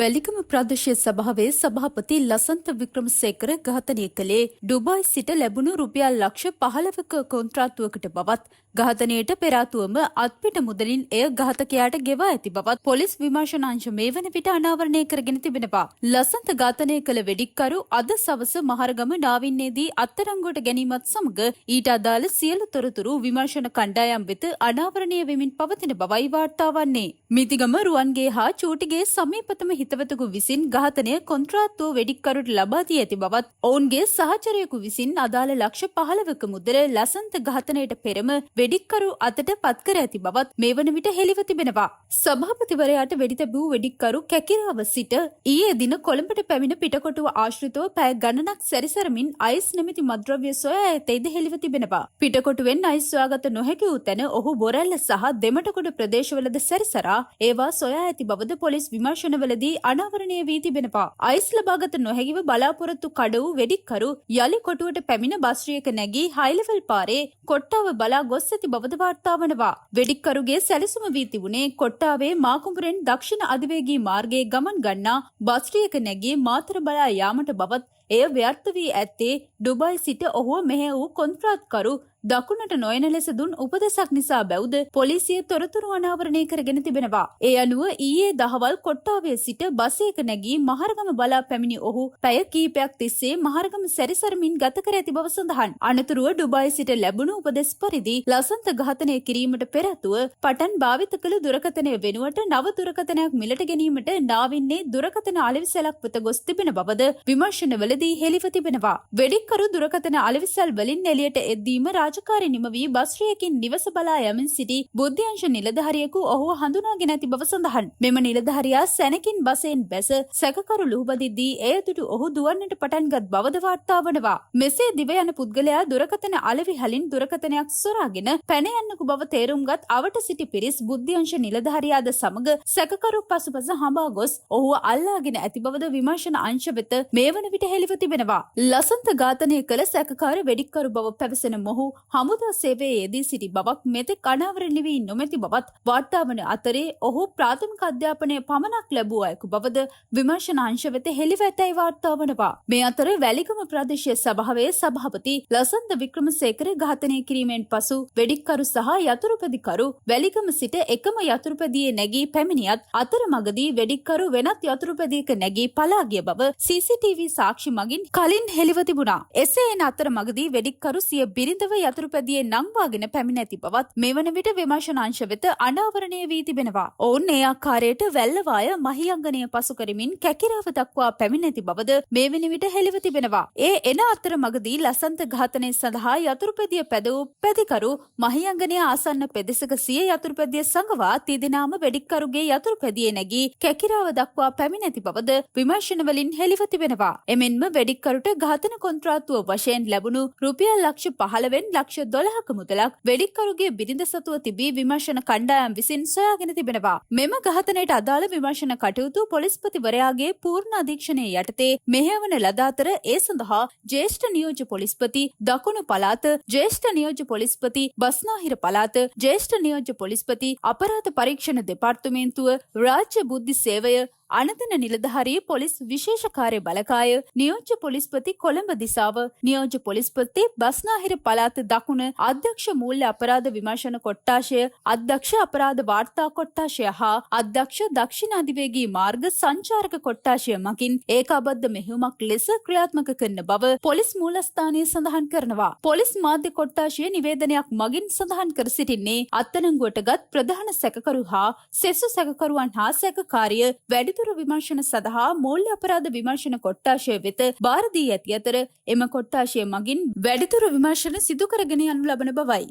වැලිකම ප්‍රාදේශීය සභාවේ සභාපති ලසන්ත වික්‍රමසේකර ඝාතනය කළේ ඩුබායි සිට ලැබුණු රුපියල් ලක්ෂ 15ක කොන්ත්‍රාත්තුවකට බවත් ඝාතනයට පෙර ආතුවම අත්පිට මුදලින් එය ඝාතකයාට ගෙවා ඇති බවත් පොලිස් විමර්ශනාංශ මේ වන විට අනාවරණය කරගෙන තිබෙනවා. ලසන්ත ඝාතනය කළ වෙඩික්කරු අද සවස මහරගම නාවින්නේදී අත්අඩංගුවට ගැනීමත් සමග ඊට අදාළ සියලු තොරතුරු විමර්ශන කණ්ඩායම් වෙත අනාවරණය වෙමින් පවතින බවයි වාර්තා වන්නේ. මිතිගම රුවන්ගේ හා චූටිගේ සමීපතම හිතවතකු විසින් ඝාතනය කොන්ත්‍රාත්තුව වෙඩික්කරුට ලබා දී ඇති බවත් ඔවුන්ගේ සහචරයෙකු විසින් අදාළ ලක්ෂ 15ක මුදල ලසන්ත ඝාතනයට පෙරම වෙඩික්කරු අතට පත් කර ඇති බවත් මේ වන විට හෙළිව තිබෙනවා. සභාපතිවරයාට වෙඩි තැබූ වෙඩික්කරු කැකිරාව සිට ඊයේ දින කොළඹට පැමිණ පිටකොටුව ආශ්‍රිතව පැය ගණනක් සැරිසරමින් අයිස් නැමැති මත්ද්‍රව්‍ය සොයා ඇතැයිද හෙළිව තිබෙනවා. පිටකොටුවෙන් අයිස් සොයාගත නොහැකි වූ තැන ඔහු බොරැල්ල සහ දෙමටකොඩ ප්‍රදේශවලද සැරිසරා ඒවා සොයා ඇති බවද පොලිස් විමර්ශනවලදී අනාවරණය වී තිබෙනවා. අයිස් ලබාගත නොහැකිව බලාපොරොත්තු කඩ වූ වෙඩික්කරු යලි කොටුවට පැමිණ බස්රියක නැගී හයිලෙවල් පාරේ කොට්ටාව බලා ගොස් ඇති බවද වාර්තා වනවා. වෙඩික්කරුගේ සැලසුම වී තිබුණේ කොට්ටාවේ මාකුඹුරෙන් දක්ෂිණ අධිවේගී මාර්ගයේ ගමන් ගන්නා බස්රියක නැගී මාතර බලා යාමට බවත් එය ව්‍යර්ථ වී ඇත්තේ ඩුබායි සිට ඔහුව මෙහෙ වූ කොන්ත්‍රාත්කරු දකුණට නොයන ලෙස දුන් උපදෙසක් නිසා බැව්ද පොලිසිය තොරතුරු අනාවරණය කරගෙන තිබෙනවා. ඒ අනුව ඊයේ දහවල් කොට්ටාවේ සිට බසයක නැගී මහරගම බලා පැමිණි ඔහු පැය කිහිපයක් තිස්සේ මහරගම සැරිසරමින් ගත කර ඇති බව සඳහන්. අනතුරුව ඩුබායි සිට ලැබුණු උපදෙස් පරිදි ලසන්ත ඝාතනය කිරීමට පෙර ආතුව පටන් භාවිත කළ දුරකථනය වෙනුවට නව දුරකථනයක් මිලට ගැනීමට නාවින්නේ දුරකථන අලෙවිසලක් වෙත ගොස් තිබෙන බවද විමර්ශනවලදී හෙළිව තිබෙනවා. වෙඩික්කරු දුරකථන අලෙවිසල් වලින් එළියට එද්දීම රාජකාරී නිම වී බස්රියකින් නිවස බලා යමින් සිටි බුද්ධ්‍යංශ නිලධාරියෙකු ඔහුව හඳුනාගෙන ඇති බව සඳහන්. මෙම නිලධාරියා සැනකින් බසෙන් බැස සැකකරු ලුහුබදිද්දී එය දුටු ඔහු දුවන්නට පටන්ගත් බවද වාර්තා වනවා. මෙසේ දිව යන පුද්ගලයා දුරකථන අලෙවිහලින් දුරකථනයක් සොරාගෙන පැන යන්නකු බව තේරුම්ගත් අවට සිටි පිරිස් බුද්ධ්‍යංශ නිලධාරියාද සමග සැකකරු පසුපස හඹා ගොස් ඔහුව අල්ලාගෙන ඇති බවද විමර්ශන අංශ වෙත මේ වන විට හෙළිව තිබෙනවා. ලසන්ත ඝාතනය කළ සැකකාර වෙඩික්කරු බව පැවසෙන මොහු හමුදා සේවයේ යෙදී සිටි බවක් මෙතෙක් අනාවරණය වී නොමැති බවත් වාර්තා වන අතරේ ඔහු ප්‍රාථමික අධ්‍යාපනය පමණක් ලැබූ අයෙකු බවද විමර්ශන අංශ වෙත හෙළිව ඇතැයි වාර්තා වනවා. මේ අතර වැලිකම ප්‍රාදේශීය සභාවේ සභාපති ලසන්ත වික්‍රමසේකර ඝාතනය කිරීමෙන් පසු වෙඩික්කරු සහ යතුරුපැදිකරු වැලිකම සිට එකම යතුරුපැදියේ නැගී පැමිණියත් අතරමඟදී වෙඩික්කරු වෙනත් යතුරුපැදියක නැගී පලා ගිය බව CCTV සාක්ෂි මගින් කලින් හෙළිව තිබුණා. එසේ එන අතරමඟදී වෙඩික්කරු සිය බිරිඳව යතුරුපැදියේ නංවාගෙන පැමිණ ඇති බවත් මේ වන විට විමර්ශන අංශ වෙත අනාවරණය වී තිබෙනවා. ඔවුන් ඒ ආකාරයට වැල්ලවාය මහියංගනය පසු කරමින් කැකිරාව දක්වා පැමිණ ඇති බවද මේ වන විට හෙළිව තිබෙනවා. ඒ එන අතරමඟදී ලසන්ත ඝාතනය සඳහා යතුරුපැදිය පැදවූ පැදිකරු මහියංගනය ආසන්න පෙදෙසක සිය යතුරුපැදිය සංගවා තිදෙනාම වෙඩික්කරුගේ යතුරුපැදියේ නැගී කැකිරාව දක්වා පැමිණ ඇති බවද විමර්ශන වලින් හෙළිව තිබෙනවා. එමෙන්ම වෙඩික්කරුට ඝාතන කොන්ත්‍රාත්තුව වශයෙන් ලැබුණු රුපියල් ලක්ෂ 15 ලක්ෂ 12ක මුදලක් වෙඩික්කරුගේ බිරිඳ සතුව තිබී විමර්ශන කණ්ඩායම් විසින් සොයාගෙන තිබෙනවා. මෙම ඝාතනයට අදාළ විමර්ශන කටයුතු පොලිස්පතිවරයාගේ පූර්ණ අධීක්ෂණය යටතේ මෙහෙයවන ලද අතර ඒ සඳහා ජ්‍යෙෂ්ඨ නියෝජ්‍ය පොලිස්පති දකුණු පළාත, ජ්‍යෙෂ්ඨ නියෝජ්‍ය පොලිස්පති බස්නාහිර පළාත, ජ්‍යෙෂ්ඨ නියෝජ්‍ය පොලිස්පති අපරාධ පරීක්ෂණ දෙපාර්තමේන්තුව, රාජ්‍ය බුද්ධි සේවය, අනතන නිලධාරී පොලිස් විශේෂ කාර්ය බලකාය, නියෝජ්‍ය පොලිස්පති කොළඹ දිසාව, නියෝජ්‍ය පොලිස්පති බස්නාහිර පළාත දකුණ, අධ්‍යක්ෂ මූල්‍ය අපරාධ විමර්ශන කොට්ටාශය, අධ්‍යක්ෂ අපරාධ වාර්තා කොට්ටාශය හා අධ්‍යක්ෂ දක්ෂිණ අධිවේගී මාර්ග සංචාරක කොට්ටාශය මගින් ඒකාබද්ධ මෙහෙයුමක් ලෙස ක්‍රියාත්මක කරන බව පොලිස් මූලස්ථානය සඳහන් කරනවා. පොලිස් මාධ්‍ය කොට්ටාශය නිවේදනයක් මගින් සඳහන් කර සිටින්නේ අත්අඩංගුවටගත් ප්‍රධාන සැකකරු හා සෙසු සැකකරුවන් හා සැකකාරිය වැඩිදුර විමර්ශන සඳහා මූල්‍ය අපරාධ විමර්ශන කොට්ටාශය වෙත බාර දී ඇති අතර එම කොට්ටාශය මගින් වැඩිදුර විමර්ශන සිදු කරගෙන යනු ලබන බවයි.